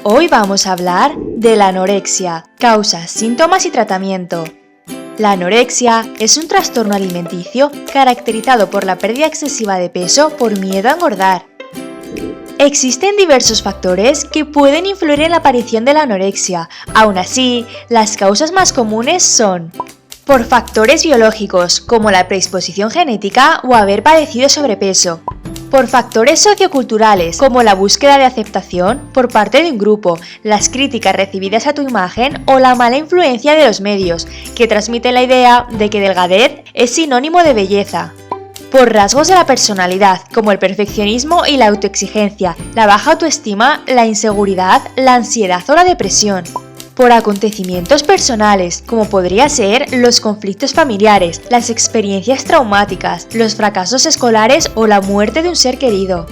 Hoy vamos a hablar de la anorexia, causas, síntomas y tratamiento. La anorexia es un trastorno alimenticio caracterizado por la pérdida excesiva de peso por miedo a engordar. Existen diversos factores que pueden influir en la aparición de la anorexia. Aún así, las causas más comunes son por factores biológicos, como la predisposición genética o haber padecido sobrepeso. Por factores socioculturales, como la búsqueda de aceptación por parte de un grupo, las críticas recibidas a tu imagen o la mala influencia de los medios, que transmiten la idea de que delgadez es sinónimo de belleza. Por rasgos de la personalidad, como el perfeccionismo y la autoexigencia, la baja autoestima, la inseguridad, la ansiedad o la depresión. Por acontecimientos personales, como podría ser los conflictos familiares, las experiencias traumáticas, los fracasos escolares o la muerte de un ser querido.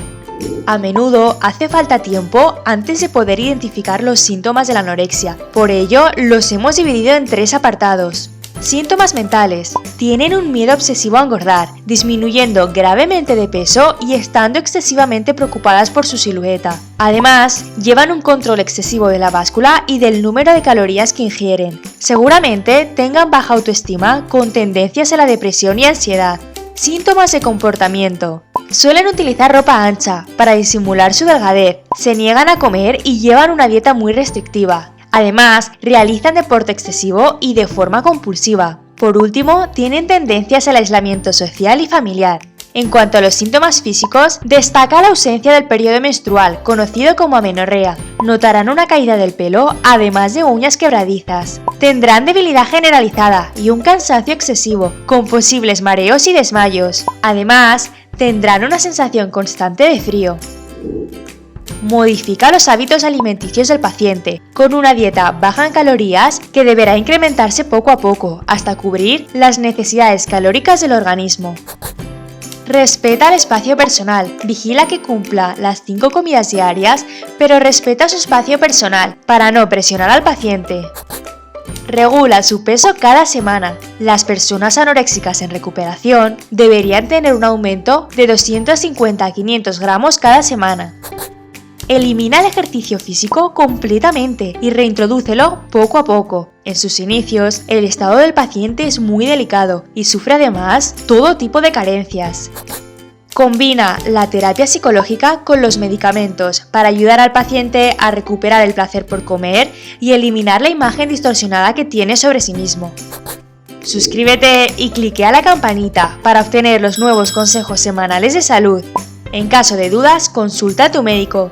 A menudo hace falta tiempo antes de poder identificar los síntomas de la anorexia, por ello los hemos dividido en 3 apartados. Síntomas mentales. Tienen un miedo obsesivo a engordar, disminuyendo gravemente de peso y estando excesivamente preocupadas por su silueta. Además, llevan un control excesivo de la báscula y del número de calorías que ingieren. Seguramente tengan baja autoestima con tendencias a la depresión y ansiedad. Síntomas de comportamiento. Suelen utilizar ropa ancha para disimular su delgadez, se niegan a comer y llevan una dieta muy restrictiva. Además, realizan deporte excesivo y de forma compulsiva. Por último, tienen tendencias al aislamiento social y familiar. En cuanto a los síntomas físicos, destaca la ausencia del periodo menstrual, conocido como amenorrea. Notarán una caída del pelo, además de uñas quebradizas. Tendrán debilidad generalizada y un cansancio excesivo, con posibles mareos y desmayos. Además, tendrán una sensación constante de frío. Modifica los hábitos alimenticios del paciente, con una dieta baja en calorías que deberá incrementarse poco a poco, hasta cubrir las necesidades calóricas del organismo. Respeta el espacio personal, vigila que cumpla las 5 comidas diarias, pero respeta su espacio personal, para no presionar al paciente. Regula su peso cada semana. Las personas anoréxicas en recuperación deberían tener un aumento de 250 a 500 gramos cada semana. Elimina el ejercicio físico completamente y reintrodúcelo poco a poco. En sus inicios, el estado del paciente es muy delicado y sufre además todo tipo de carencias. Combina la terapia psicológica con los medicamentos para ayudar al paciente a recuperar el placer por comer y eliminar la imagen distorsionada que tiene sobre sí mismo. Suscríbete y cliquea la campanita para obtener los nuevos consejos semanales de salud. En caso de dudas, consulta a tu médico.